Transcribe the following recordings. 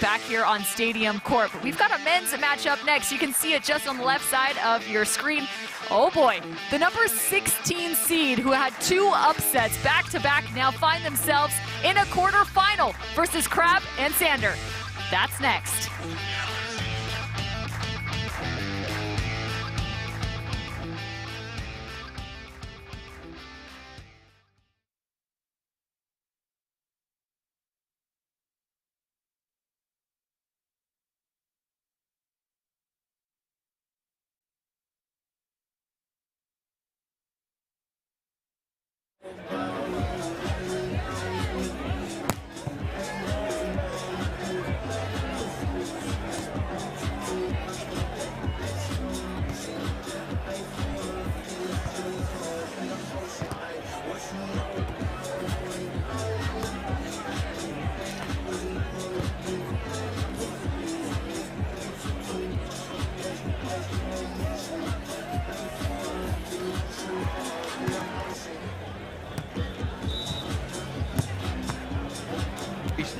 Back here on Stadium Court, but we've got a men's matchup next. You can see it just on the left side of your screen. Oh boy, the number 16 seed who had 2 upsets back-to-back now find themselves in a quarterfinal versus Crabb and Sander. That's next.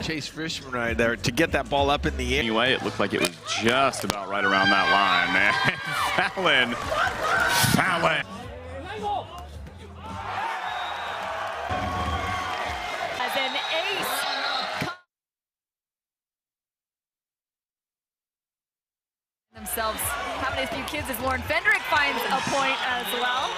Chase Fishman right there to get that ball up in the air. Anyway, it looked like it was just about right around that line, man. Fallon. As an ace. Themselves having a few kids as Lauren Fendrick finds a point as well.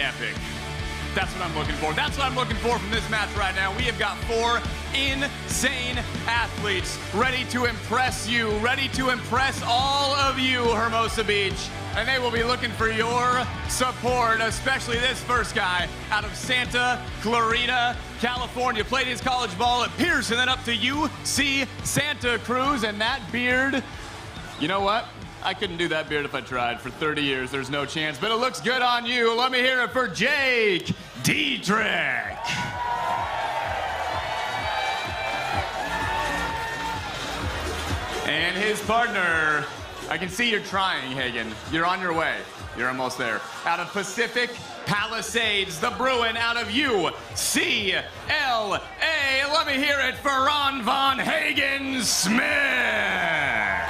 epic. That's what I'm looking for. That's what I'm looking for from this match right now. We have got 4 insane athletes ready to impress you, ready to impress all of you, Hermosa Beach. And they will be looking for your support, especially this first guy out of Santa Clarita, California. Played his college ball at Pearson, then up to UC Santa Cruz. And that beard, you know what? I couldn't do that beard if I tried. For 30 years, there's no chance, but it looks good on you. Let me hear it for Jake Dietrich. And his partner, I can see you're trying, Hagen. You're on your way. You're almost there. Out of Pacific Palisades, the Bruin out of UCLA. Let me hear it for Ron Von Hagen Smith.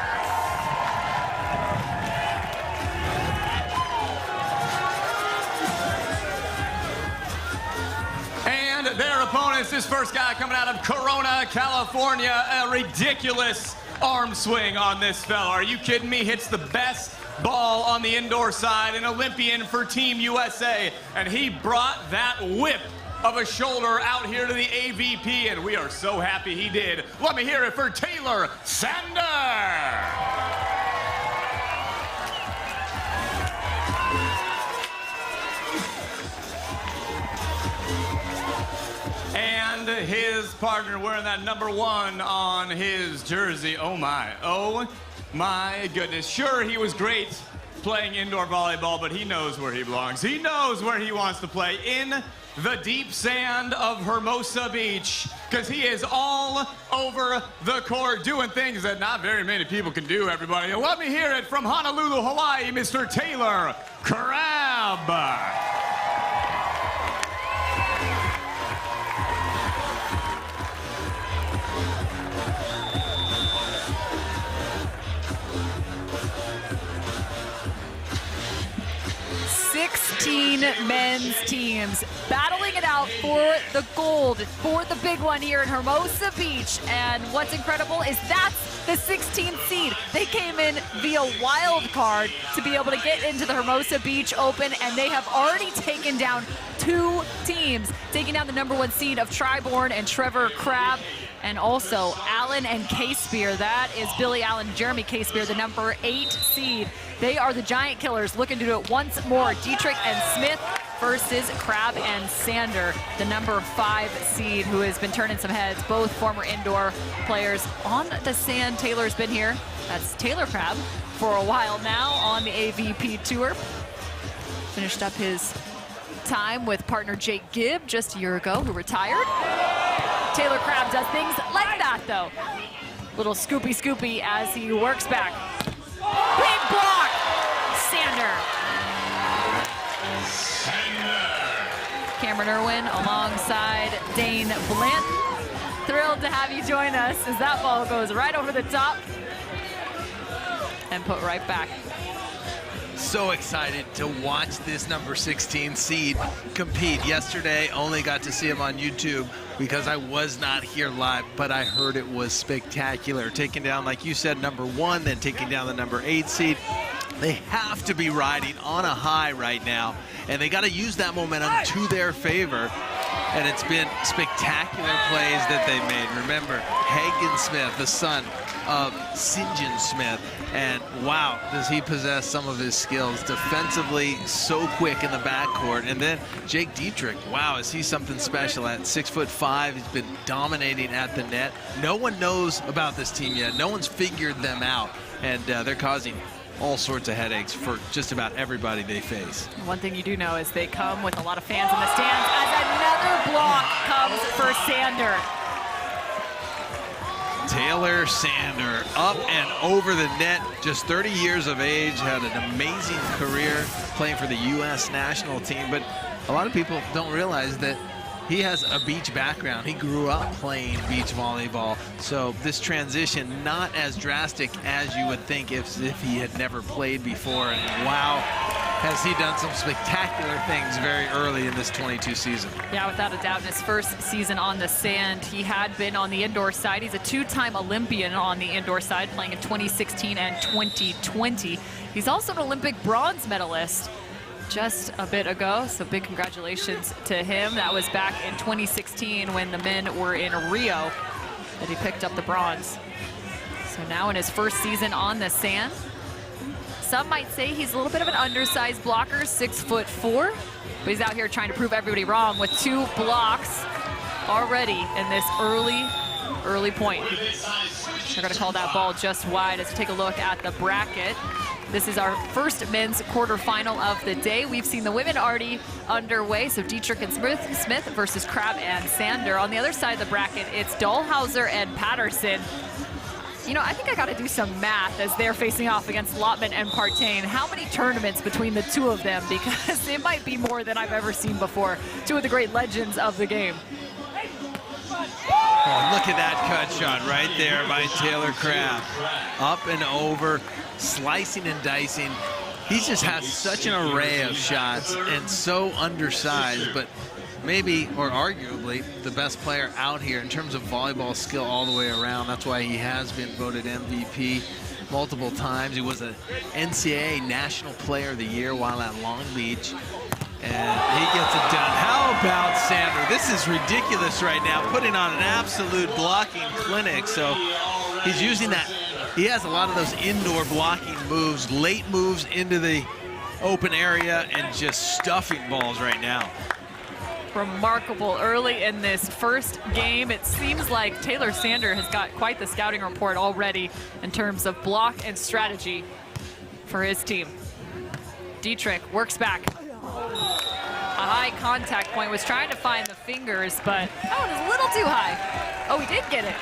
Their opponents, this first guy coming out of Corona, California, a ridiculous arm swing on this fella. Are you kidding me? Hits the best ball on the indoor side, an Olympian for Team USA, and he brought that whip of a shoulder out here to the AVP, and we are so happy he did. Let me hear it for Taylor Sander. And his partner wearing that #1 on his jersey. Oh my goodness. Sure, he was great playing indoor volleyball, but he knows where he belongs. He knows where he wants to play, in the deep sand of Hermosa Beach, because he is all over the court doing things that not very many people can do, everybody. And let me hear it from Honolulu, Hawaii, Mr. Taylor Crabb. 16 men's teams battling it out for the gold, for the big one here in Hermosa Beach. And what's incredible is that's the 16th seed. They came in via wild card to be able to get into the Hermosa Beach Open, and they have already taken down 2 teams, taking down the #1 seed of Triborn and Trevor Crabb, and also Allen and K-Spear. That is Billy Allen, Jeremy K-Spear, the #8 seed. They are the Giant Killers looking to do it once more. Dietrich and Smith versus Crabb and Sander, the #5 seed, who has been turning some heads, both former indoor players on the sand. Taylor's been here, that's Taylor Crabb, for a while now on the AVP Tour. Finished up his time with partner Jake Gibb just a year ago, who retired. Taylor Crabb does things like that, though. Little scoopy as he works back. Big block! Sander. Cameron Irwin alongside Dane Blant. Thrilled to have you join us as that ball goes right over the top and put right back. So excited to watch this #16 seed compete. Yesterday, only got to see him on YouTube because I was not here live, but I heard it was spectacular. Taking down, like you said, #1, then taking down the #8 seed. They have to be riding on a high right now, and they got to use that momentum to their favor. And it's been spectacular plays that they made. Remember, Hagen Smith, the son of St. John Smith, and wow, does he possess some of his skills defensively, so quick in the backcourt. And then Jake Dietrich, wow, is he something special at 6'5"? He's been dominating at the net. No one knows about this team yet. No one's figured them out, and they're causing all sorts of headaches for just about everybody they face. One thing you do know is they come with a lot of fans in the stands, as another block comes for Sander. Taylor Sander up and over the net, just 30 years of age, had an amazing career playing for the U.S. national team, but a lot of people don't realize that he has a beach background. He grew up playing beach volleyball, so this transition not as drastic as you would think if he had never played before. And wow, has he done some spectacular things very early in this 22 season. Yeah, without a doubt. In his first season on the sand, he had been on the indoor side. He's a 2-time Olympian on the indoor side, playing in 2016 and 2020. He's also an Olympic bronze medalist just a bit ago, so big congratulations to him. That was back in 2016 when the men were in Rio that he picked up the bronze. So now in his first season on the sand. Some might say he's a little bit of an undersized blocker, 6'4", but he's out here trying to prove everybody wrong with 2 blocks already in this early point. They're gonna call that ball just wide as we take a look at the bracket. This is our first men's quarterfinal of the day. We've seen the women already underway, so Dietrich and Smith versus Crabb and Sander. On the other side of the bracket, it's Dahlhauser and Patterson. You know, I think I got to do some math as they're facing off against Lotman and Partain. How many tournaments between the two of them? Because it might be more than I've ever seen before. Two of the great legends of the game. Oh, look at that cut shot right there by Taylor Crabb. Up and over, slicing and dicing. He just has such an array of shots and so undersized, but maybe, or arguably, the best player out here in terms of volleyball skill all the way around. That's why he has been voted MVP multiple times. He was an NCAA National Player of the Year while at Long Beach. And he gets it done. How about Sander? This is ridiculous right now, putting on an absolute blocking clinic. So he's using that. He has a lot of those indoor blocking moves, late moves into the open area, and just stuffing balls right now. Remarkable early in this first game. It seems like Taylor Sander has got quite the scouting report already in terms of block and strategy for his team. Dietrich works back. A high contact point, was trying to find the fingers, but that one is a little too high. Oh, he did get it.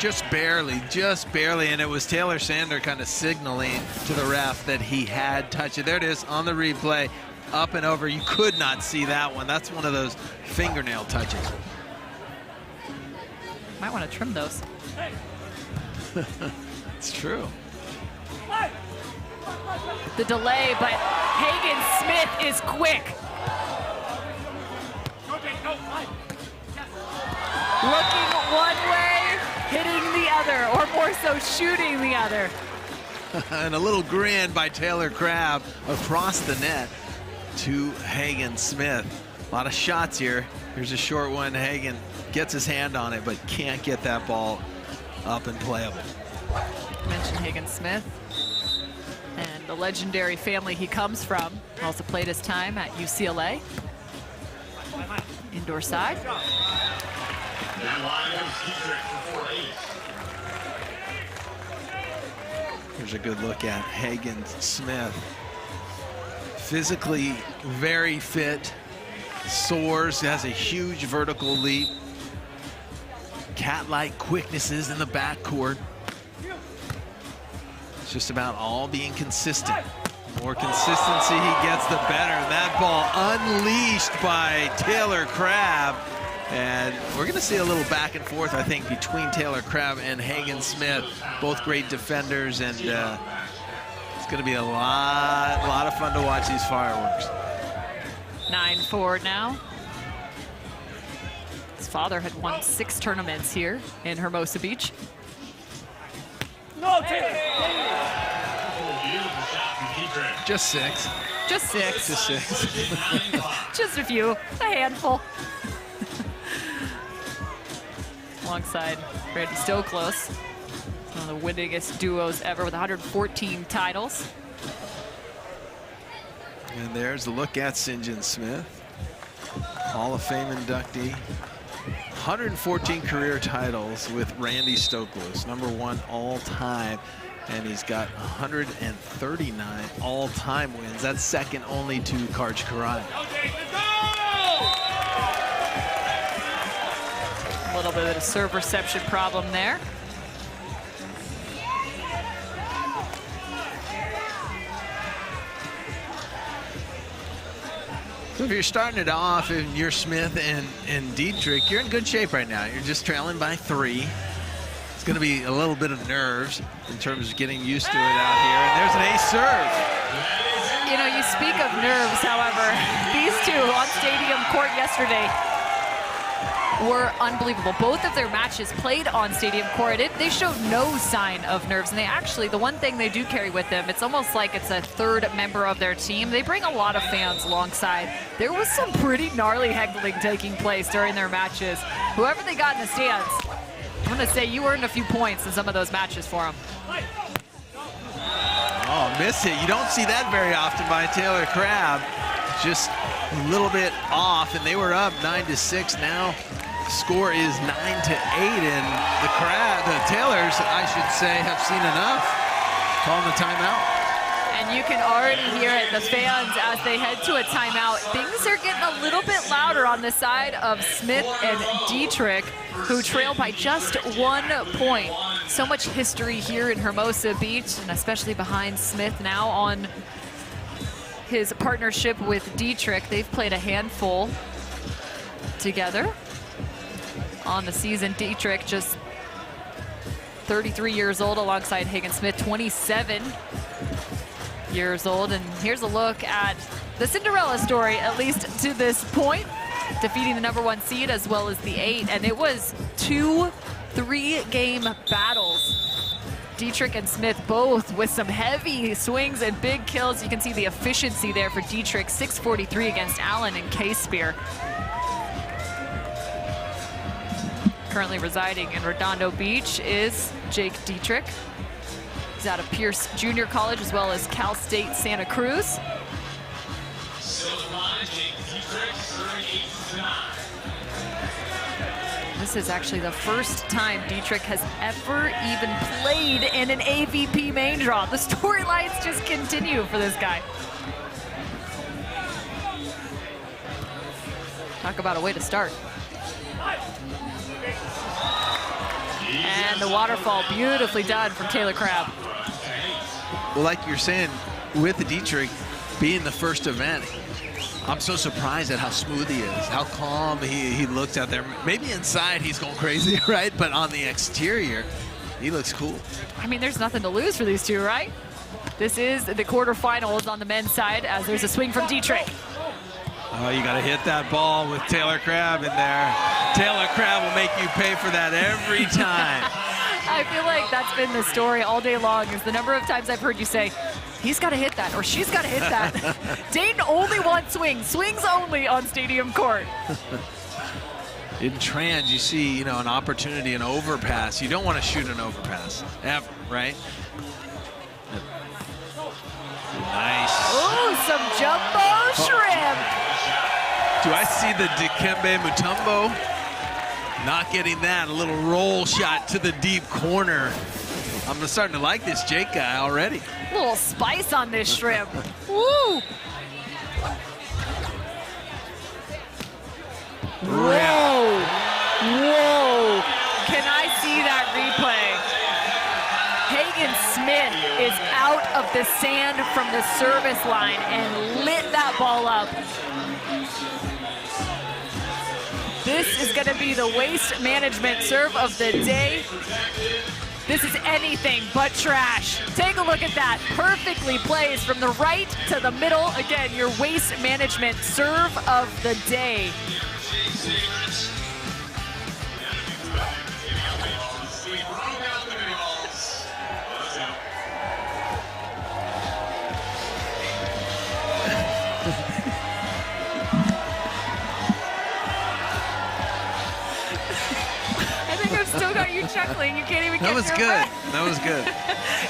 Just barely, and it was Taylor Sander kind of signaling to the ref that he had touched it. There it is on the replay. Up and over. You could not see that one. That's one of those fingernail touches. Might want to trim those. It's true. The delay, but Hagen Smith is quick. Looking one way, hitting the other, or more so shooting the other. And a little grin by Taylor Crabb across the net to Hagen Smith. A lot of shots here. Here's a short one. Hagen gets his hand on it, but can't get that ball up and playable. Mentioned Hagen Smith and the legendary family he comes from. Also played his time at UCLA. Indoor side. Here's a good look at Hagen Smith. Physically very fit, soars, has a huge vertical leap, cat-like quicknesses in the backcourt. It's just about all being consistent. The more consistency he gets, the better. That ball unleashed by Taylor Crabb. And we're going to see a little back and forth, I think, between Taylor Crabb and Hagen Smith. Both great defenders, and it's going to be a lot of fun to watch these fireworks. 9-4 now. His father had won 6 tournaments here in Hermosa Beach. No, Taylor. Just 6. Just 6. Just 6. Just a few, a handful. Alongside Randy Stoklos, one of the winningest duos ever with 114 titles. And there's a look at St. John Smith, Hall of Fame inductee. 114 career titles with Randy Stoklos, #1 all time. And he's got 139 all-time wins. That's second only to Karch Karai. A little bit of a serve reception problem there. So if you're starting it off and you're Smith and Dietrich, you're in good shape right now. You're just trailing by 3. It's going to be a little bit of nerves in terms of getting used to it out here. And there's an ace serve. You know, you speak of nerves, however, these two on Stadium Court yesterday, were unbelievable. Both of their matches played on stadium court. They showed no sign of nerves, and they actually, the one thing they do carry with them, it's almost like it's a third member of their team. They bring a lot of fans alongside. There was some pretty gnarly heckling taking place during their matches. Whoever they got in the stands, I'm going to say you earned a few points in some of those matches for them. Oh, miss it. You don't see that very often by Taylor Crabb. Just a little bit off, and they were up 9-6 now. Score is 9-8, and the Taylors, I should say, have seen enough. Calling the timeout. And you can already hear it, the fans, as they head to a timeout. Things are getting a little bit louder on the side of Smith and Dietrich, who trail by just 1 point. So much history here in Hermosa Beach, and especially behind Smith now on his partnership with Dietrich. They've played a handful together on the season. Dietrich just 33 years old alongside Hagen Smith, 27 years old. And here's a look at the Cinderella story, at least to this point, defeating the #1 seed as well as the 8. And it was 2 3-game battles. Dietrich and Smith both with some heavy swings and big kills. You can see the efficiency there for Dietrich, 643 against Allen and K-Spear. Currently residing in Redondo Beach is Jake Dietrich. He's out of Pierce Junior College as well as Cal State Santa Cruz. This is actually the first time Dietrich has ever even played in an AVP main draw. The storylines just continue for this guy. Talk about a way to start. And the waterfall beautifully done from Taylor Crabb. Well, like you're saying, with the Dietrich being the first event, I'm so surprised at how smooth he is, how calm he looks out there. Maybe inside he's going crazy, right? But on the exterior, he looks cool. I mean, there's nothing to lose for these two, right? This is the quarterfinals on the men's side as there's a swing from Dietrich. Oh, you got to hit that ball with Taylor Crabb in there. Taylor Crabb will make you pay for that every time. I feel like that's been the story all day long, is the number of times I've heard you say, he's got to hit that, or she's got to hit that. Dayton only wants swings only on stadium court. In trans, you see, an opportunity, an overpass. You don't want to shoot an overpass, ever, right? Nice. Ooh, some jumbo shrimp. Do I see the Dikembe Mutombo? Not getting that. A little roll shot to the deep corner. I'm starting to like this Jake guy already. A little spice on this shrimp. Woo! Whoa! Whoa! Can I see that replay? Hagen Smith is out of the sand from the service line and lit that ball up. This is going to be the waste management serve of the day. This is anything but trash. Take a look at that. Perfectly placed from the right to the middle. Again, your waste management serve of the day. Still got you chuckling. You can't even get That was good. That was good.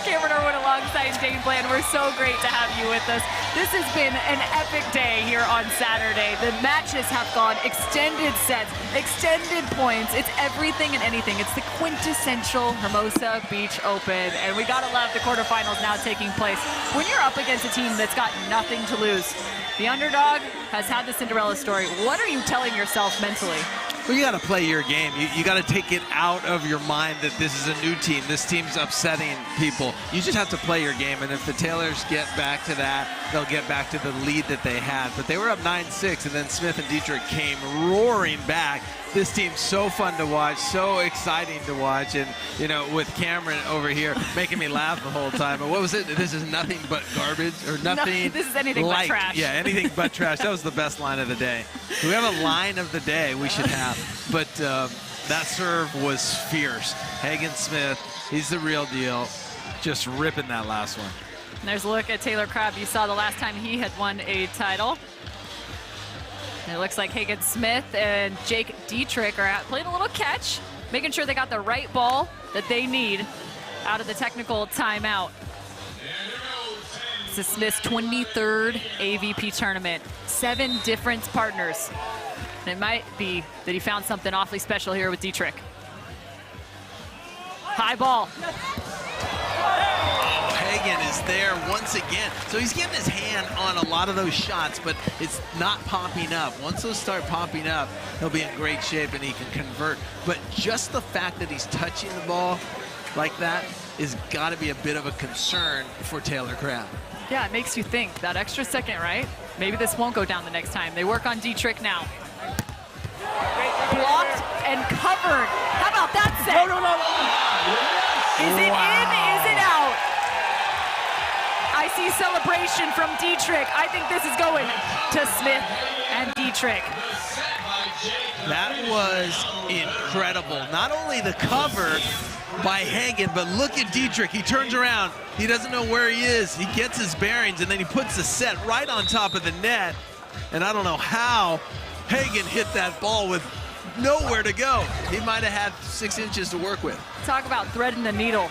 Cameron Irwin alongside Dane Bland. We're so great to have you with us. This has been an epic day here on Saturday. The matches have gone extended sets, extended points. It's everything and anything. It's the quintessential Hermosa Beach Open. And we gotta love the quarterfinals now taking place. When you're up against a team that's got nothing to lose, the underdog has had the Cinderella story. What are you telling yourself mentally? Well, you got to play your game. You got to take it out of your mind that this is a new team. This team's upsetting people. You just have to play your game. And if the Taylors get back to that, they'll get back to the lead that they had. But they were up 9-6, and then Smith and Dietrich came roaring back. This team's so fun to watch, so exciting to watch. And, with Cameron over here making me laugh the whole time. And what was it? This is nothing but garbage, or nothing. No, this is anything but trash. Yeah, anything but trash. That was the best line of the day. Do we have a line of the day we should have? but that serve was fierce. Hagen Smith, he's the real deal, just ripping that last one. And there's a look at Taylor Crabb. You saw the last time he had won a title. And it looks like Hagen Smith and Jake Dietrich are playing a little catch, making sure they got the right ball that they need out of the technical timeout. This is Smith's 23rd AVP tournament. 7 different partners. And it might be that he found something awfully special here with Dietrich. High ball. Hagen is there once again. So he's getting his hand on a lot of those shots, but it's not popping up. Once those start popping up, he'll be in great shape and he can convert. But just the fact that he's touching the ball like that is got to be a bit of a concern for Taylor Crabb. Yeah, it makes you think that extra second, right? Maybe this won't go down the next time. They work on Dietrich now. Blocked and covered. How about that set? No. Is it in? Is it out? I see celebration from Dietrich. I think this is going to Smith and Dietrich. That was incredible. Not only the cover by Hagen, but look at Dietrich. He turns around. He doesn't know where he is. He gets his bearings, and then he puts the set right on top of the net. And I don't know how Hagen hit that ball with nowhere to go. He might have had 6 inches to work with. Talk about threading the needle.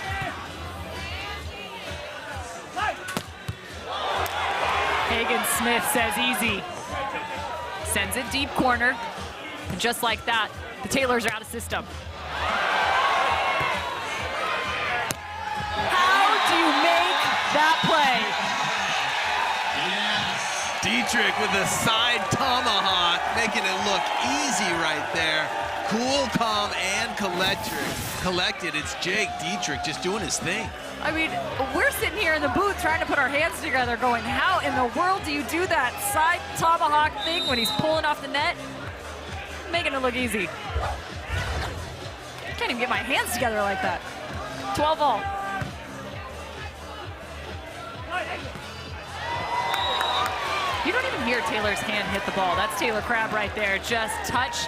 Hagen Smith says easy. Sends it deep corner. And just like that, the Taylors are out of system. How do you make that play? Dietrich with a side tomahawk, making it look easy right there. Cool, calm, and collected. It's Jake Dietrich just doing his thing. I mean, we're sitting here in the booth trying to put our hands together going, how in the world do you do that side tomahawk thing when he's pulling off the net? Making it look easy. Can't even get my hands together like that. 12-all. You don't even hear Taylor's hand hit the ball. That's Taylor Crabb right there. Just touch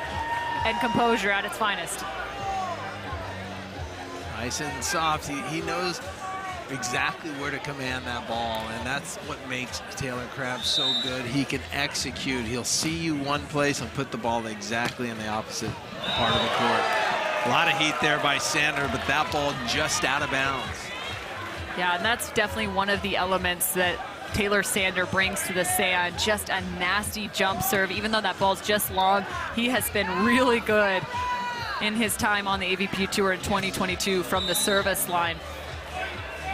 and composure at its finest. Nice and soft. He knows exactly where to command that ball, and that's what makes Taylor Crabb so good. He can execute. He'll see you one place and put the ball exactly in the opposite part of the court. A lot of heat there by Sander, but that ball just out of bounds. Yeah, and that's definitely one of the elements that Taylor Sander brings to the sand. Just a nasty jump serve. Even though that ball's just long, he has been really good in his time on the AVP Tour in 2022 from the service line.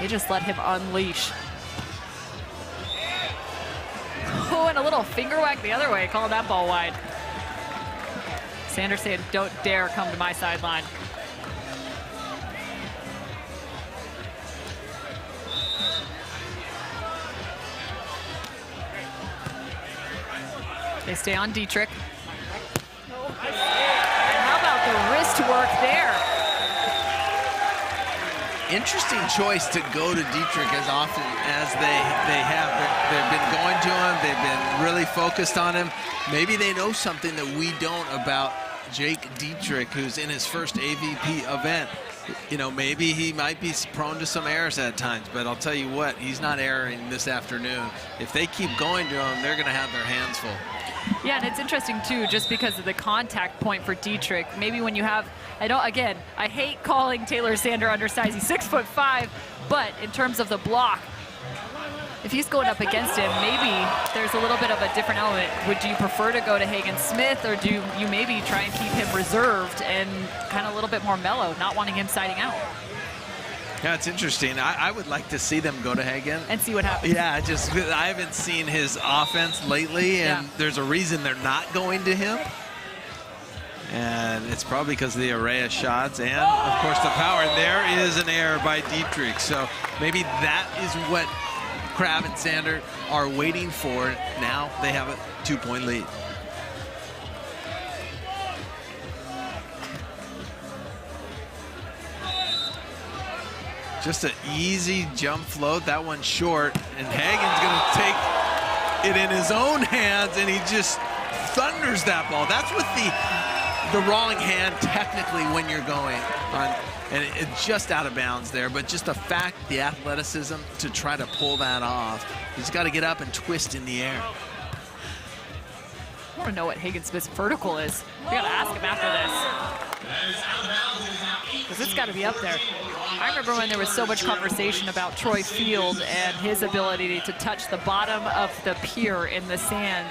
They just let him unleash. Oh, and a little finger whack the other way, calling that ball wide. Sander saying, don't dare come to my sideline. They stay on Dietrich. How about the wrist work there? Interesting choice to go to Dietrich as often as they have. They've been going to him. They've been really focused on him. Maybe they know something that we don't about Jake Dietrich, who's in his first AVP event. You know, maybe he might be prone to some errors at times, but I'll tell you what, he's not erring this afternoon. If they keep going to him, they're going to have their hands full. Yeah, and it's interesting too, just because of the contact point for Dietrich. Maybe when you have, I hate calling Taylor Sander undersized. He's 6'5", but in terms of the block, if he's going up against him, maybe there's a little bit of a different element. Would you prefer to go to Hagen Smith, or do you maybe try and keep him reserved and kind of a little bit more mellow, not wanting him siding out? Yeah, it's interesting. I would like to see them go to Hagen. And see what happens. Yeah, I haven't seen his offense lately, and there's a reason they're not going to him. And it's probably because of the array of shots and, of course, the power. And there is an error by Dietrich. So maybe that is what Crabb and Sander are waiting for. Now they have a 2-point lead. Just an easy jump float. That one's short, and Hagen's going to take it in his own hands, and he just thunders that ball. That's what the wrong hand technically when you're going on, and it's just out of bounds there, but just the fact, the athleticism to try to pull that off, he's got to get up and twist in the air. I want to know what Hagen-Smith's vertical is. We got to ask him after this, because it's got to be up there. I remember when there was so much conversation about Troy Field and his ability to touch the bottom of the pier in the sand,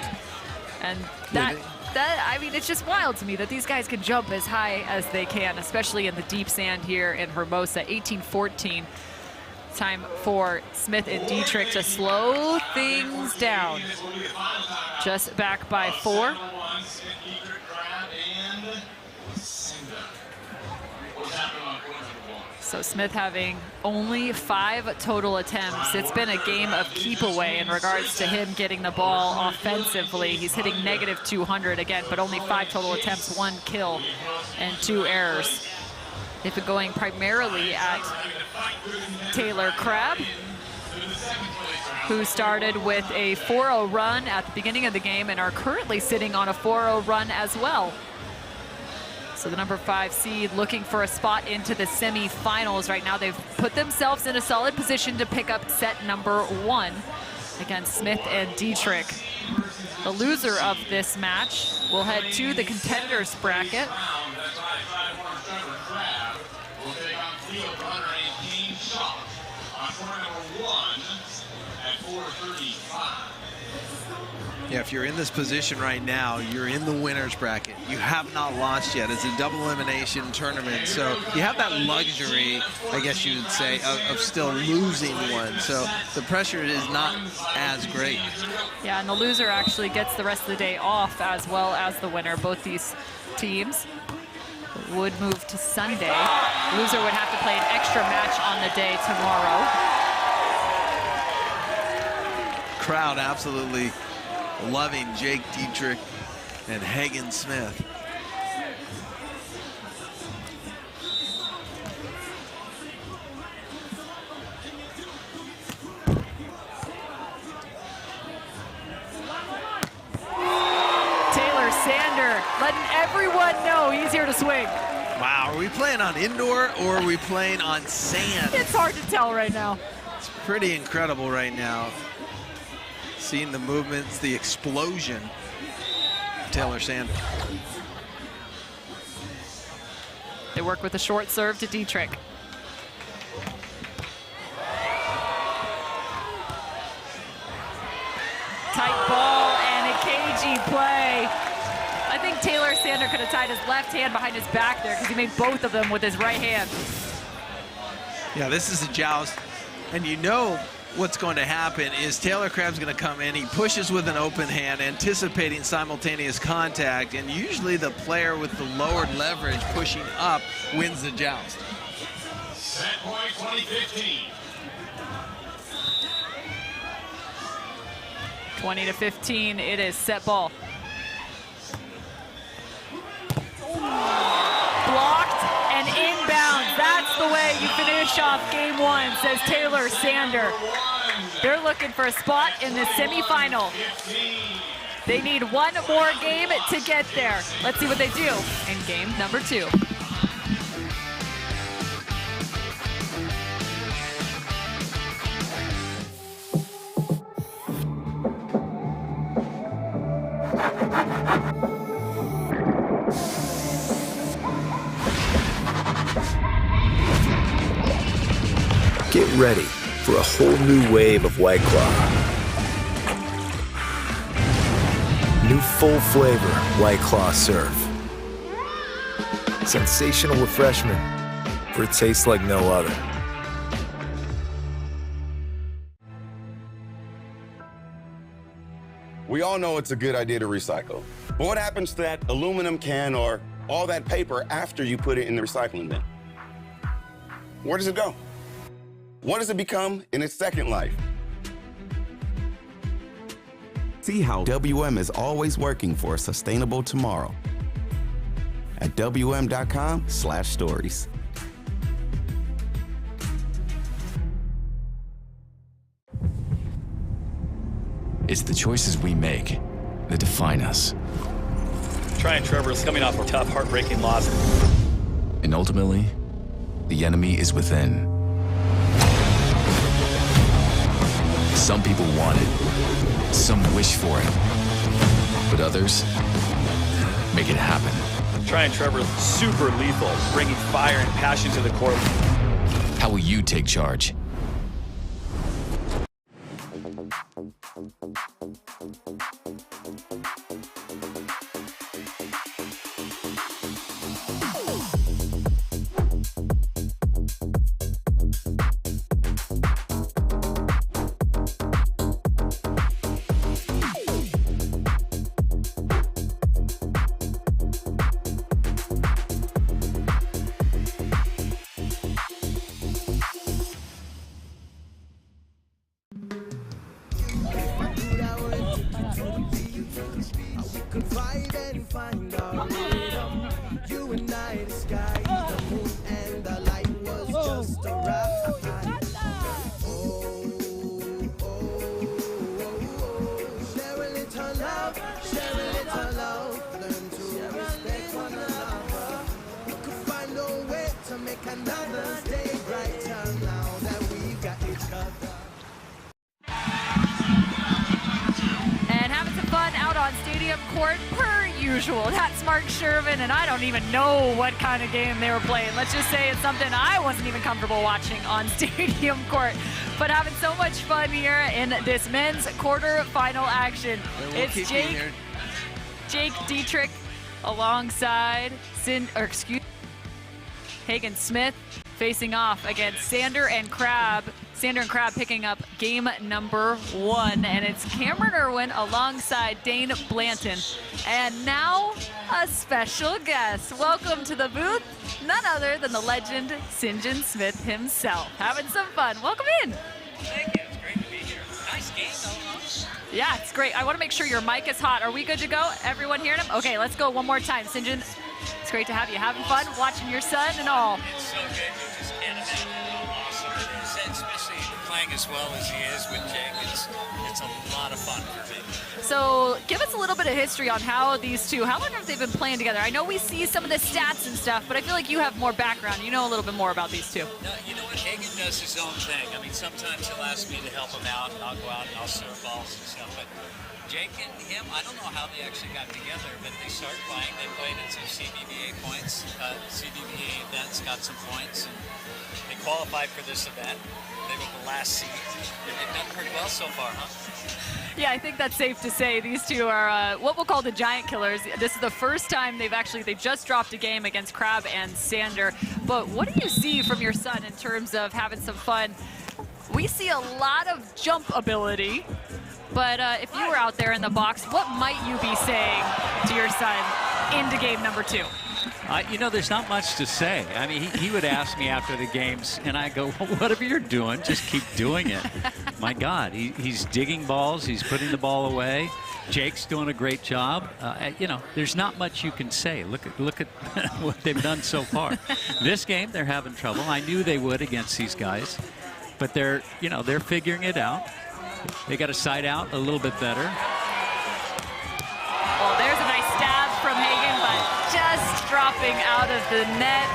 and that I mean, it's just wild to me that these guys can jump as high as they can, especially in the deep sand here in Hermosa. 18-14. Time for Smith and Dietrich to slow things down. Just back by 4. So Smith having only 5 total attempts. It's been a game of keep away in regards to him getting the ball offensively. He's hitting -200 again, but only 5 total attempts, 1 kill and 2 errors. They've been going primarily at Taylor Crabb, who started with a 4-0 run at the beginning of the game and are currently sitting on a 4-0 run as well. So the number 5 seed looking for a spot into the semifinals right now. They've put themselves in a solid position to pick up set number 1 against Smith and Dietrich. The loser of this match will head to the contenders bracket. Yeah, if you're in this position right now, you're in the winner's bracket. You have not launched yet. It's a double elimination tournament, so you have that luxury, I guess you would say, of still losing one. So the pressure is not as great. Yeah, and the loser actually gets the rest of the day off as well as the winner. Both these teams would move to Sunday. Loser would have to play an extra match on the day tomorrow. Crowd absolutely loving Jake Dietrich and Hagen-Smith. Taylor Sander letting everyone know he's here to swing. Wow, are we playing on indoor or are we playing on sand? It's hard to tell right now. It's pretty incredible right now. Seeing the movements, the explosion of Taylor Sander. They work with a short serve to Dietrich. Tight ball and a cagey play. I think Taylor Sander could have tied his left hand behind his back there because he made both of them with his right hand. Yeah, this is a joust, and you know what's going to happen is Taylor Crabb's going to come in. He pushes with an open hand, anticipating simultaneous contact, and usually the player with the lowered leverage pushing up wins the joust. Set point 2015. 20-15, it is set ball. Blocked and inbounds. That's the way you finish off game 1, says Taylor Sander. They're looking for a spot in the semifinal. They need one more game to get there. Let's see what they do in game number 2. Get ready for a whole new wave of White Claw. New full flavor White Claw Surf. Sensational refreshment for a taste like no other. We all know it's a good idea to recycle. But what happens to that aluminum can or all that paper after you put it in the recycling bin? Where does it go? What does it become in its second life? See how WM is always working for a sustainable tomorrow at WM.com/stories. It's the choices we make that define us. Trying Trevor is coming off a tough, heartbreaking loss. And ultimately, the enemy is within. Some people want it, some wish for it, but others make it happen. Trying Trevor, super lethal, bringing fire and passion to the court. How will you take charge? Court per usual. That's Mark Shervin, and I don't even know what kind of game they were playing. Let's just say it's something I wasn't even comfortable watching on Stadium Court. But having so much fun here in this men's quarterfinal action. It's Jake Dietrich alongside Hagen Smith facing off against Sander and Crabb. Sander and Crabb picking up game number 1, and it's Cameron Irwin alongside Dane Blanton. And now a special guest. Welcome to the booth, none other than the legend St. John Smith himself. Having some fun. Welcome in. Thank you. It's great to be here. Nice game, though. Yeah, it's great. I want to make sure your mic is hot. Are we good to go? Everyone hearing him? Okay, let's go one more time. St. John, it's great to have you. Having fun watching your son and all. It's so good. You just can't imagine how awesome it is, and especially playing as well as he is with Jake. It's a lot of fun for me. So give us a little bit of history on how these two, how long have they been playing together? I know we see some of the stats and stuff, but I feel like you have more background. You know a little bit more about these two. No, you know what? Hagen does his own thing. I mean, sometimes he'll ask me to help him out, and I'll go out and I'll serve balls and stuff. But Jake and him, I don't know how they actually got together, but they started playing. They played at some CBVA points, CBVA events, got some points, and they qualified for this event. They were the last seed, and they've done pretty well so far, huh? Yeah, I think that's safe to say. These two are what we'll call the giant killers. This is the first time they just dropped a game against Crabb and Sander. But what do you see from your son in terms of having some fun? We see a lot of jump ability, but if you were out there in the box, what might you be saying to your son into game number 2? You know, there's not much to say. I mean, he would ask me after the games, and I go, well, whatever you're doing, just keep doing it. My God, he's digging balls. He's putting the ball away. Jake's doing a great job. You know, there's not much you can say. Look at what they've done so far. This game, they're having trouble. I knew they would against these guys, but they're figuring it out. They got to side out a little bit better. Well, there's a nice stab from Hagen, but just dropping out of the net.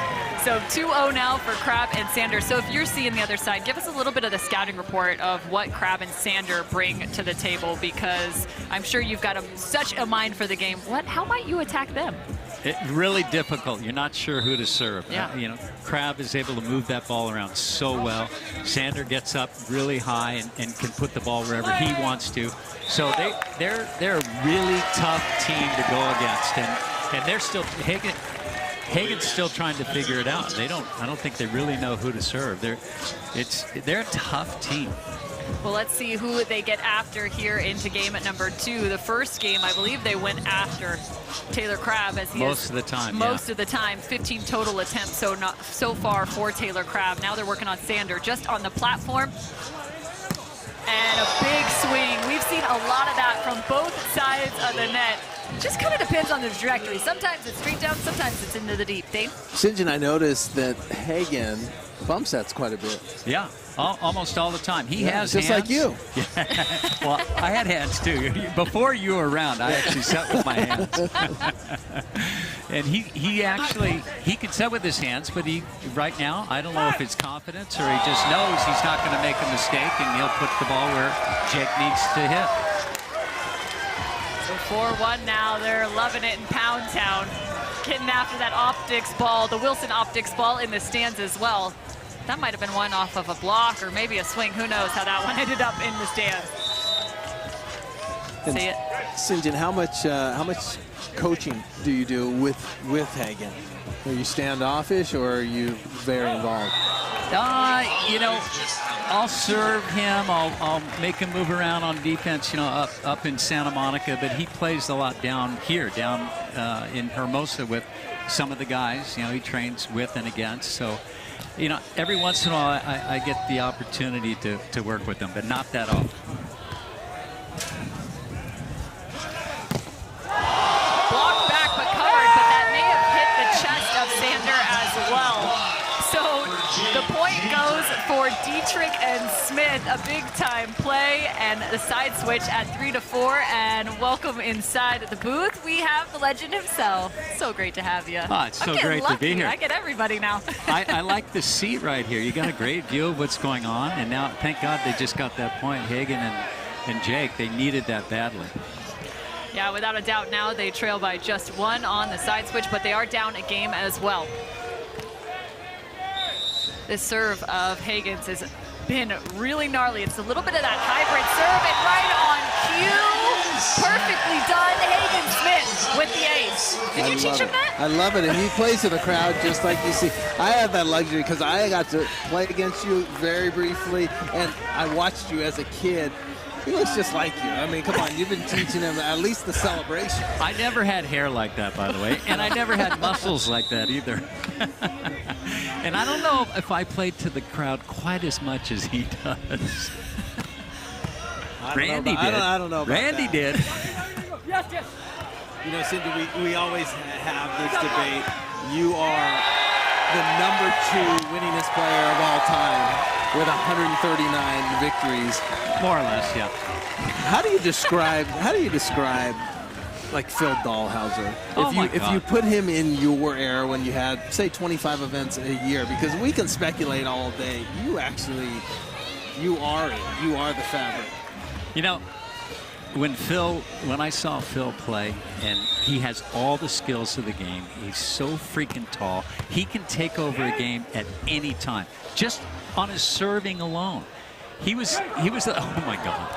So 2-0 now for Crabb and Sander. So if you're seeing the other side, give us a little bit of the scouting report of what Crabb and Sander bring to the table, because I'm sure you've got such a mind for the game. How might you attack them? It's really difficult. You're not sure who to serve. Yeah. You know, Crabb is able to move that ball around so well. Sander gets up really high and can put the ball wherever he wants to. So they're a really tough team to go against, and they're still Hagen's still trying to figure it out. I don't think they really know who to serve. They're a tough team. Well, let's see who they get after here into game at number 2. The first game, I believe they went after Taylor Crabb, as most of the time. Most of the time, 15 total attempts so far for Taylor Crabb. Now they're working on Sander just on the platform. And a big swing. We've seen a lot of that from both sides of the net. Just kind of depends on the trajectory. Sometimes it's straight down, sometimes it's into the deep. Dane? St. John, I noticed that Hagen bump sets quite a bit. Yeah, almost all the time. He has just hands. like you. Well, I had hands too. Before you were around, I actually set with my hands. And he can set with his hands, but right now, I don't know if it's confidence or he just knows he's not going to make a mistake, and he'll put the ball where Jake needs to hit. So 4-1 now. They're loving it in Pound Town. Getting after that optics ball, the Wilson optics ball in the stands as well. That might have been one off of a block or maybe a swing. Who knows how that one ended up in the stands. See it? St. John, how much coaching do you do with Hagen? Are you standoffish or are you very involved? You know, I'll serve him. I'll make him move around on defense, you know, up in Santa Monica. But he plays a lot down here, in Hermosa with some of the guys. You know, he trains with and against. So, you know, every once in a while I get the opportunity to work with him, but not that often. Blocked back but covered, but that may have hit the chest of Sander as well. So the point goes for Dietrich and Smith, a big-time play, and the side switch at 3-4. And welcome inside the booth. We have the legend himself. So great to have you. Oh, it's so great to be here. I get everybody now. I like the seat right here. You got a great view of what's going on, and now, thank God, they just got that point. Hagen and Jake, they needed that badly. Yeah, without a doubt now they trail by just one on the side switch, but they are down a game as well. This serve of Hagen's has been really gnarly. It's a little bit of that hybrid serve, and right on cue, perfectly done. Hagen Smith with the ace. Did you teach him that? I love it, and he plays to the crowd just like you see. I have that luxury because I got to play against you very briefly, and I watched you as a kid. He looks just like you. I mean, come on, you've been teaching him at least the celebration. I never had hair like that, by the way, and I never had muscles like that either. And I don't know if I played to the crowd quite as much as he does. Randy did. I don't know about Randy that. did. Yes, yes. You know, Cindy, we always have this debate. You are the #2 winningest player of all time with 139 victories. More or less, yeah. How do you describe like Phil Dahlhauser? If you put him in your era when you had, say, 25 events a year, because we can speculate all day. You are it. You are the fabric. You know, when I saw Phil play, and he has all the skills of the game, he's so freaking tall. He can take over a game at any time, just on his serving alone. He was the, oh my God.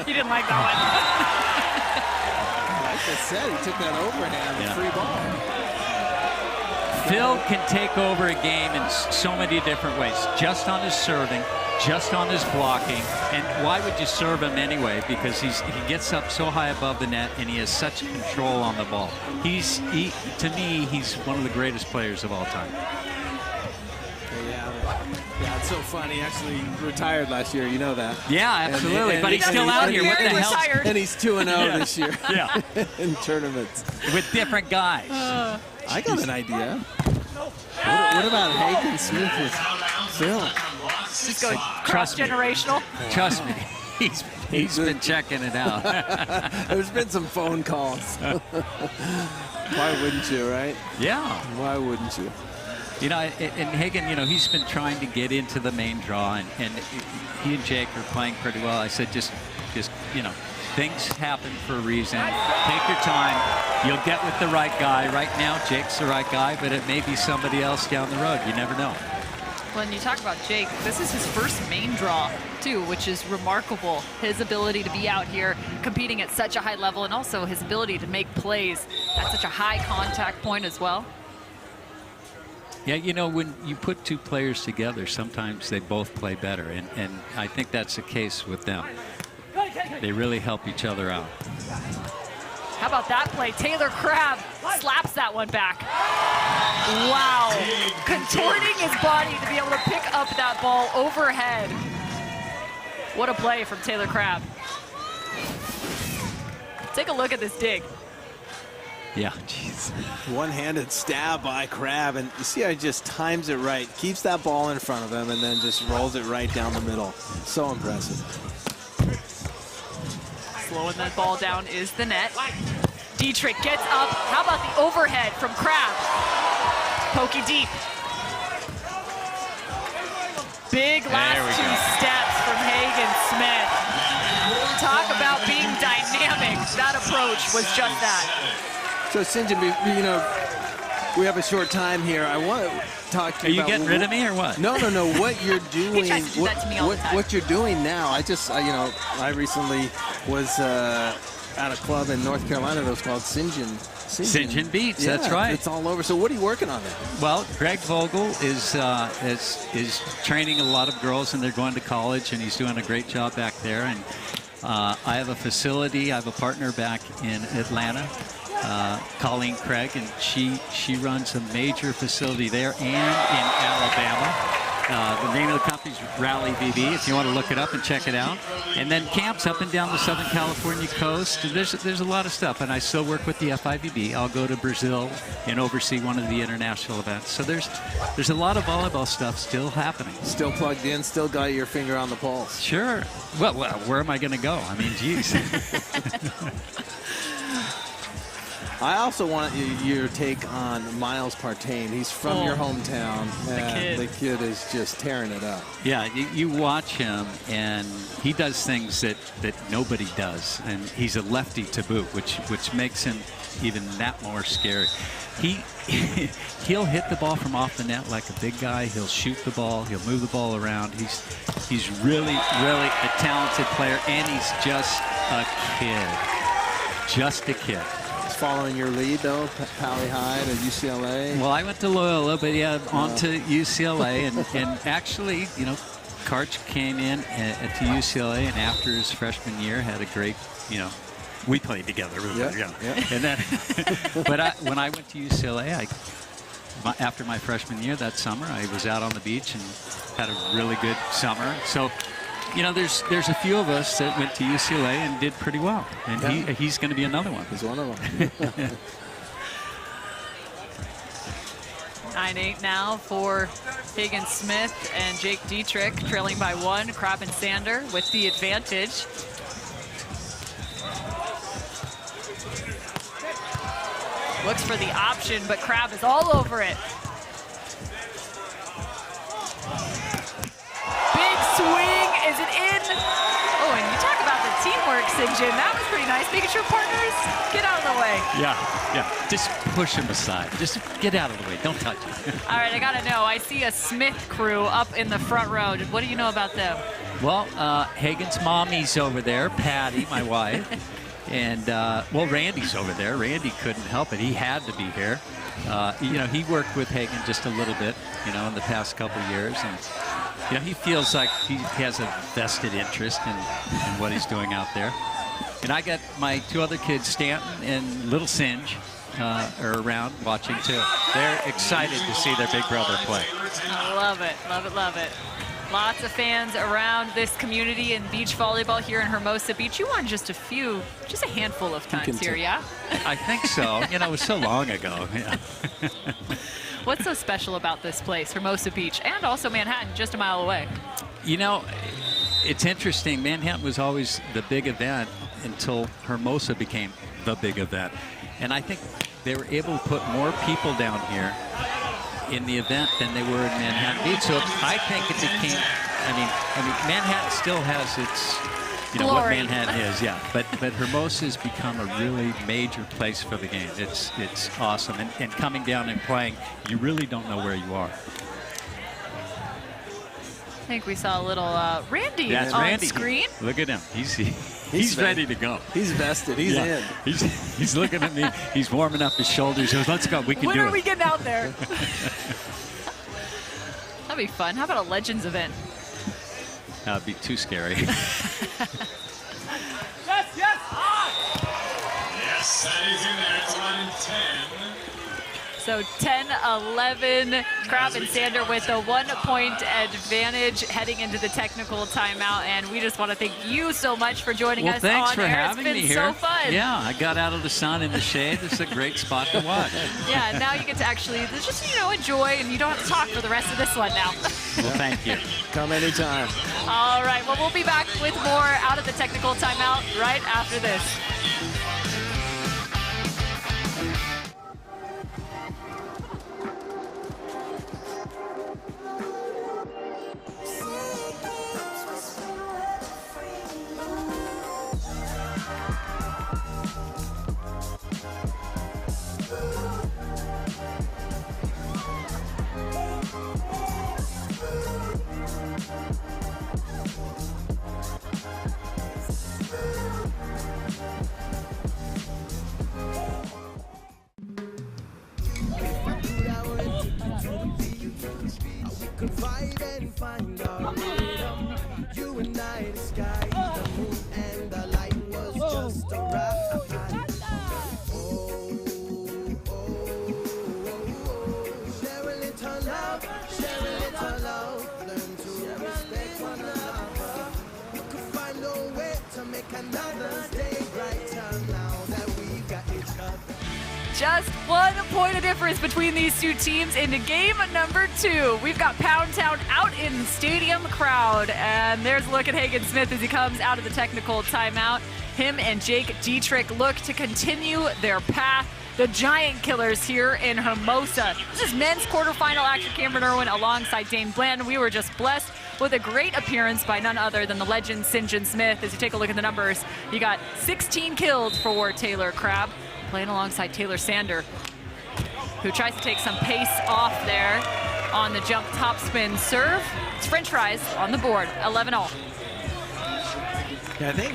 You didn't like that one. Like I said, he took that overhand, free ball. Phil can take over a game in so many different ways, just on his serving, just on his blocking. And why would you serve him anyway? Because he gets up so high above the net, and he has such control on the ball. To me, he's one of the greatest players of all time. Yeah, it's so funny. He actually retired last year. You know that. Yeah, absolutely. But he's still out here. What the hell? And he's 2-0 this year. Yeah. In tournaments. With different guys. I got an idea. What about Hagen Smith with Phil? He's going cross-generational. Trust me. He's been checking it out. There's been some phone calls. Why wouldn't you, right? Yeah. Why wouldn't you? You know, and Hagen, you know, he's been trying to get into the main draw, and he and Jake are playing pretty well. I said, just you know, things happen for a reason. Take your time. You'll get with the right guy. Right now, Jake's the right guy, but it may be somebody else down the road. You never know. When you talk about Jake, this is his first main draw, too, which is remarkable. His ability to be out here competing at such a high level, and also his ability to make plays at such a high contact point as well. Yeah, you know, when you put two players together, sometimes they both play better, and I think that's the case with them. They really help each other out. How about that play? Taylor Crabb slaps that one back. Wow. Contorting his body to be able to pick up that ball overhead. What a play from Taylor Crabb. Take a look at this dig. Yeah, jeez. One-handed stab by Crabb, and you see how he just times it right, keeps that ball in front of him, and then just rolls it right down the middle. So impressive. Slowing that ball down is the net. Dietrich gets up. How about the overhead from Crabb? Pokey deep. Big last two steps from Hagen Smith. Talk about being dynamic. That approach was just that. So, St. John, you know, we have a short time here. I want to talk to you about... Are you getting rid of me or what? No. What you're doing. He tries to do that to me all the time. What you're doing now. I just, you know, I recently was at a club in North Carolina that was called St. John Beats, yeah, that's right. It's all over. So what are you working on there? Well, Greg Vogel is training a lot of girls, and they're going to college, and he's doing a great job back there. And I have a facility. I have a partner back in Atlanta, Colleen Craig, and she runs a major facility there and in Alabama. The name of the company is Rally VB, if you want to look it up and check it out. And then camps up and down the Southern California coast. And there's a lot of stuff. And I still work with the FIVB. I'll go to Brazil and oversee one of the international events. So there's a lot of volleyball stuff still happening. Still plugged in, still got your finger on the pulse. Sure. Well, where am I going to go? I mean, geez. I also want your take on Miles Partain. He's from your hometown. The kid is just tearing it up. Yeah, you watch him, and he does things that nobody does. And he's a lefty to boot, which makes him even that more scary. He'll hit the ball from off the net like a big guy. He'll shoot the ball. He'll move the ball around. He's really, really a talented player, and he's just a kid. Just a kid. Following your lead, though, Pally Hyde at UCLA? Well, I went to Loyola, but yeah, on to UCLA. And actually, you know, Karch came in to UCLA, and after his freshman year, had a great, you know, we played together. Yeah. And then, but when I went to UCLA, after my freshman year that summer, I was out on the beach and had a really good summer. So, you know, there's a few of us that went to UCLA and did pretty well, and he's going to be another one. He's one of them. 9-8 now for Hagen Smith and Jake Dietrich, trailing by 1. Crabb and Sander with the advantage. Looks for the option, but Crabb is all over it. Big swing, is it in? Oh, and you talk about the teamwork, St. John. That was pretty nice, making sure partners get out of the way. Yeah. Just push him aside. Just get out of the way. Don't touch him. All right, I got to know. I see a Smith crew up in the front row. What do you know about them? Well, Hagen's mommy's over there, Patty, my wife. And, well, Randy's over there. Randy couldn't help it. He had to be here. You know, he worked with Hagen just a little bit, you know, in the past couple of years. And, you know, he feels like he has a vested interest in what he's doing out there. And I got my 2 other kids, Stanton and Little Singe, are around watching too. They're excited to see their big brother play. I love it, love it, love it. Lots of fans around this community in beach volleyball here in Hermosa Beach. You won just a handful of times here, yeah? I think so. You know, it was so long ago. Yeah. What's so special about this place, Hermosa Beach, and also Manhattan, just a mile away? You know, it's interesting. Manhattan was always the big event until Hermosa became the big event. And I think they were able to put more people down here in the event than they were in Manhattan Beach. So I think it became, I mean, Manhattan still has its, you know, glory. what Manhattan is, yeah. But Hermosa has become a really major place for the game. It's awesome. And coming down and playing, you really don't know where you are. I think we saw a little Randy on Randy. screen. Look at him. He's ready to go. He's vested. He's in. He's looking at me. He's warming up his shoulders. He goes, let's go. We can do it. When are we getting out there? That'd be fun. How about a Legends event? That would be too scary. Yes, that is in there. It's 11-10. So 10-11, Crabb and Sander with a 1-point advantage heading into the technical timeout. And we just want to thank you so much for joining us thanks on for air. having It's me been here. so fun. Yeah, I got out of the sun in the shade. This is a great spot to watch. Yeah, and now you get to actually just, enjoy, and you don't have to talk for the rest of this one now. Well, thank you. Come anytime. All right, well, we'll be back with more out of the technical timeout right after this. Just 1 point of difference between these two teams into game number 2. We've got Pound Town out in the stadium crowd, and there's a look at Hagen Smith as he comes out of the technical timeout. Him and Jake Dietrich look to continue their path. The Giant Killers here in Hermosa. This is men's quarterfinal action. Cameron Irwin alongside Dane Bland. We were just blessed with a great appearance by none other than the legend St. John Smith. As you take a look at the numbers, you got 16 kills for Taylor Crabb, playing alongside Taylor Sander, who tries to take some pace off there on the jump top spin serve. It's French fries on the board, 11-all. Yeah, I think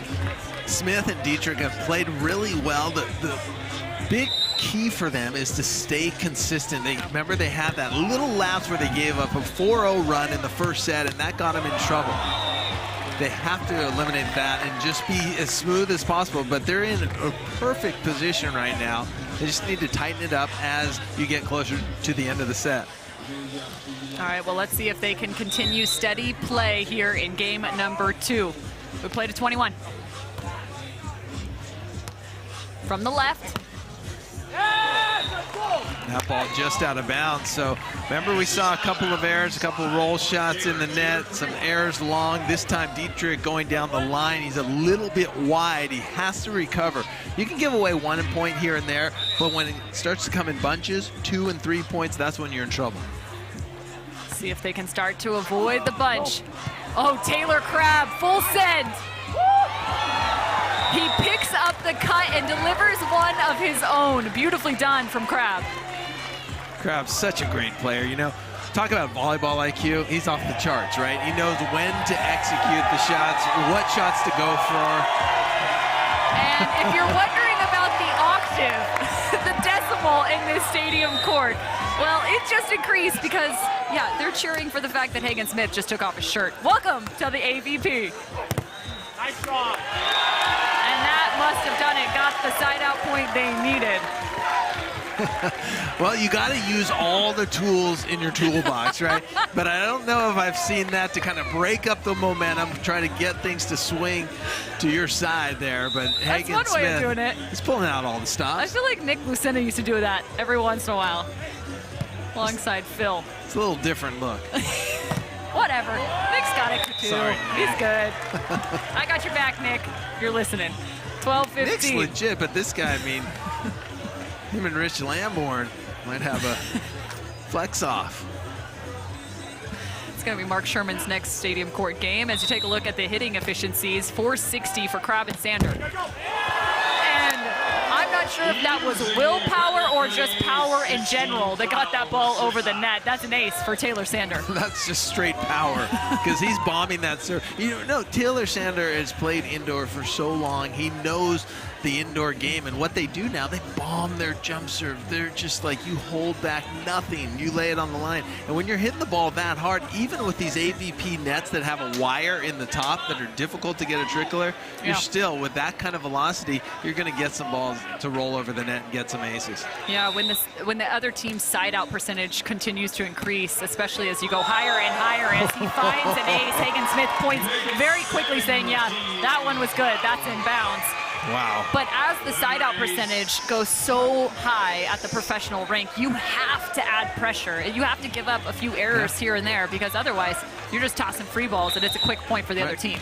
Smith and Dietrich have played really well. The big key for them is to stay consistent. Remember they had that little lapse where they gave up a 4-0 run in the first set, and that got them in trouble. They have to eliminate that and just be as smooth as possible, but they're in a perfect position right now. They just need to tighten it up as you get closer to the end of the set. All right, well, let's see if they can continue steady play here in game number 2. We played to 21. From the left. That ball just out of bounds. So remember, we saw a couple of errors, a couple of roll shots in the net, some errors long. This time Dietrich going down the line. He's a little bit wide. He has to recover. You can give away 1 point here and there, but when it starts to come in bunches, 2 and 3 points, that's when you're in trouble. See if they can start to avoid the bunch. Oh, Taylor Crabb, full send. He picks up the cut and delivers one of his own. Beautifully done from Crabb. Crabb's such a great player. Talk about volleyball IQ. He's off the charts, right? He knows when to execute the shots, what shots to go for. And if you're wondering about the octave, the decimal in this stadium court, well, it just increased because, yeah, they're cheering for the fact that Hagen Smith just took off his shirt. Welcome to the AVP. Nice job. And that must have done it. Got the side out point they needed. Well, you got to use all the tools in your toolbox, right? But I don't know if I've seen that to kind of break up the momentum, try to get things to swing to your side there. But Hagen That's one way of Smith, doing it. He's pulling out all the I stops. feel like Nick Lucena used to do that every once in a while, alongside Phil. It's a little different look. Whatever. Nick's got it too. Sorry, He's Nick. good. I got your back, Nick. You're listening. 12-15. Nick's legit, but this guy, I mean, him and Rich Lamborn might have a flex off. It's going to be Mark Sherman's next stadium court game. As you take a look at the hitting efficiencies, 460 for Crabb and Sander. And I'm not sure if that was willpower or just power in general that got that ball over the net. That's an ace for Taylor Sander. That's just straight power because he's bombing that serve. Taylor Sander has played indoor for so long. He knows the indoor game, and what they do now, they bomb their jump serve. They're just like, you hold back nothing, you lay it on the line. And when you're hitting the ball that hard, even with these AVP nets that have a wire in the top that are difficult to get a trickler, you're still, with that kind of velocity, you're going to get some balls to roll over the net and get some aces. Yeah, when the other team's side-out percentage continues to increase, especially as you go higher and higher, as he finds an ace, Hagen Smith points very quickly saying, yeah, that one was good, that's in bounds. Wow. But as the side-out percentage goes so high at the professional rank, you have to add pressure. You have to give up a few errors here and there, because otherwise you're just tossing free balls and it's a quick point for the other team.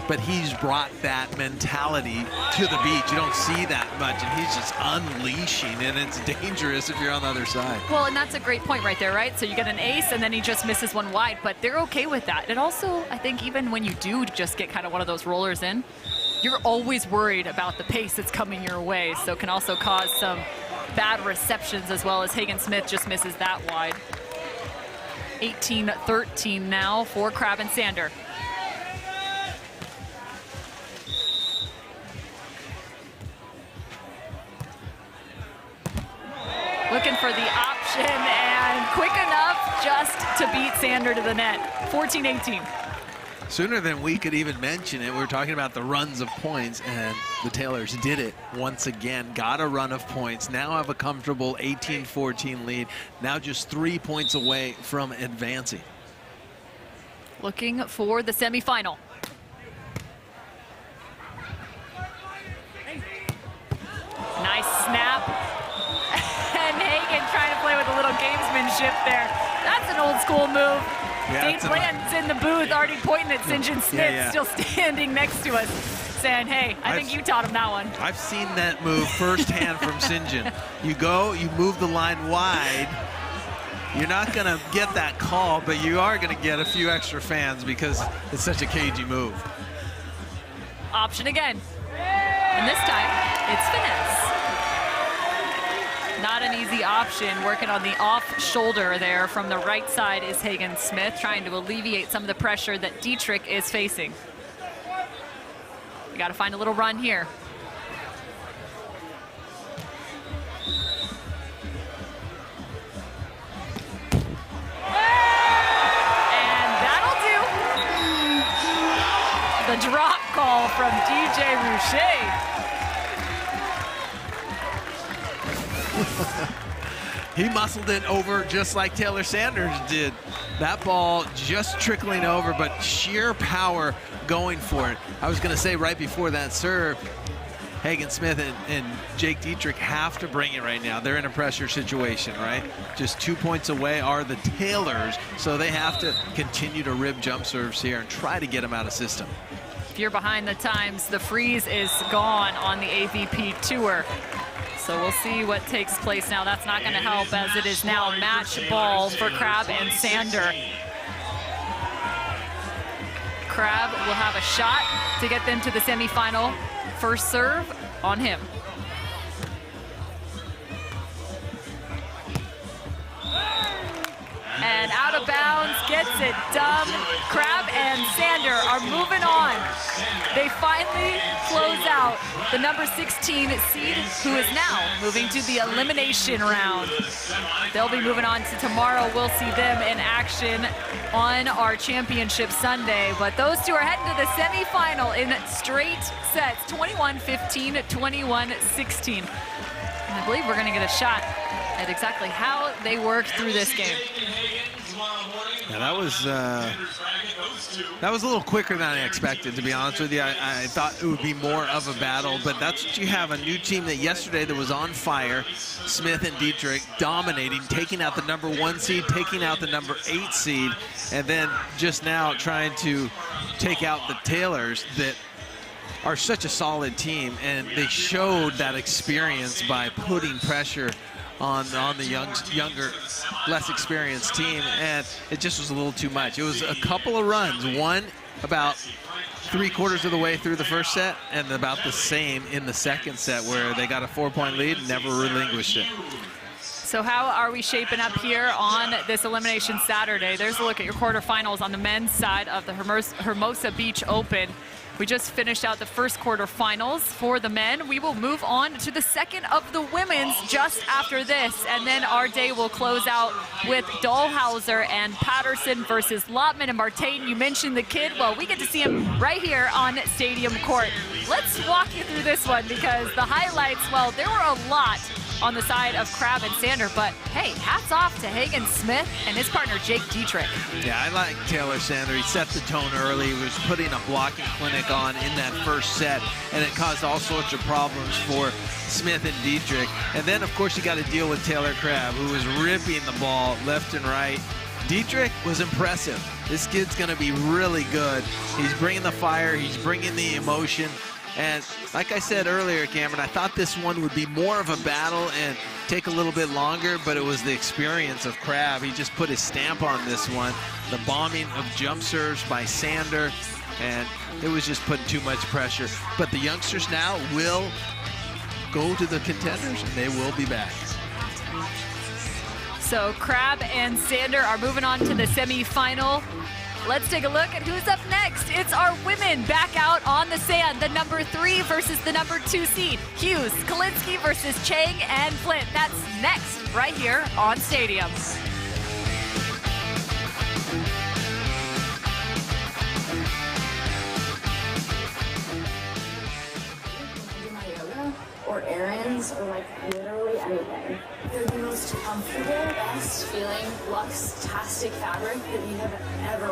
But he's brought that mentality to the beach. You don't see that much, and he's just unleashing, and it's dangerous if you're on the other side. Well, and that's a great point right there, right? So you get an ace, and then he just misses one wide, but they're okay with that. And also, I think even when you do just get kind of one of those rollers in, you're always worried about the pace that's coming your way, so it can also cause some bad receptions, as well as Hagen Smith just misses that wide. 18-13 now for Crabb and Sander. Looking for the option, and quick enough just to beat Sander to the net. 14-18. Sooner than we could even mention it, we were talking about the runs of points, and the Taylors did it once again. Got a run of points. Now have a comfortable 18-14 lead. Now just 3 points away from advancing. Looking for the semifinal. Nice snap. And Hagen trying to play with a little gamesmanship there. That's an old school move. Yeah, Dave Bland's in the booth already pointing at St. John Smith, still standing next to us, saying, hey, I think you taught him that one. I've seen that move firsthand from St. John. You go, you move the line wide. You're not going to get that call, but you are going to get a few extra fans because it's such a cagey move. Option again. And this time, it's finesse. Not an easy option. Working on the off shoulder there from the right side is Hagen Smith, trying to alleviate some of the pressure that Dietrich is facing. You got to find a little run here. And that'll do. The drop call from DJ Rouchet. He muscled it over just like Taylor Sanders did. That ball just trickling over, but sheer power going for it. I was going to say right before that serve, Hagen Smith and Jake Dietrich have to bring it right now. They're in a pressure situation, right? Just 2 points away are the Taylors, so they have to continue to rib jump serves here and try to get them out of system. If you're behind the times, the freeze is gone on the AVP tour. So we'll see what takes place now. That's not going to help, as it is now match ball for Crabb and Sander. Crabb will have a shot to get them to the semifinal. First serve on him. And out of bounds, gets it done. Crabb and Sander are moving on. They finally close out the number 16 seed, who is now moving to the elimination round. They'll be moving on to tomorrow. We'll see them in action on our championship Sunday. But those two are heading to the semifinal in straight sets, 21-15, 21-16. And I believe we're going to get a shot at exactly how they worked through this game. Yeah, that was a little quicker than I expected, to be honest with you. I thought it would be more of a battle, but that's what you have, a new team that yesterday that was on fire. Smith and Dietrich dominating, taking out the number 1 seed, taking out the number 8 seed, and then just now trying to take out the Taylors that are such a solid team, and they showed that experience by putting pressure on the younger, less experienced team, and it just was a little too much. It was a couple of runs, one about 3/4 of the way through the first set, and about the same in the second set, where they got a 4-point lead and never relinquished it. So how are we shaping up here on this Elimination Saturday? There's a look at your quarterfinals on the men's side of the Hermosa Beach Open. We just finished out the first quarterfinals for the men. We will move on to the second of the women's just after this. And then our day will close out with Dahlhauser and Patterson versus Lotman and Martain. You mentioned the kid. Well, we get to see him right here on Stadium Court. let's walk you through this one because the highlights, well, there were a lot on the side of Crabb and Sander, but hey, hats off to Hagen Smith and his partner Jake Dietrich. Yeah, I like Taylor Sander. He set the tone early. He was putting a blocking clinic on in that first set, and it caused all sorts of problems for Smith and Dietrich. And then, of course, you got to deal with Taylor Crabb, who was ripping the ball left and right. Dietrich was impressive. This kid's going to be really good. He's bringing the fire. He's bringing the emotion. And like I said earlier, Cameron, I thought this one would be more of a battle and take a little bit longer, but it was the experience of Crabb. He just put his stamp on this one. The bombing of jump serves by Sander, and it was just putting too much pressure. But the youngsters now will go to the contenders, and they will be back. So Crabb and Sander are moving on to the semifinal. Let's take a look at who's up next. It's our women back out on the sand. The number 3 versus the number 2 seed. Hughes, Kalinsky versus Chang and Flint. That's next, right here on Stadium. Or errands, or like literally anything. They're the most comfortable, best feeling, luxe-tastic fabric that you have ever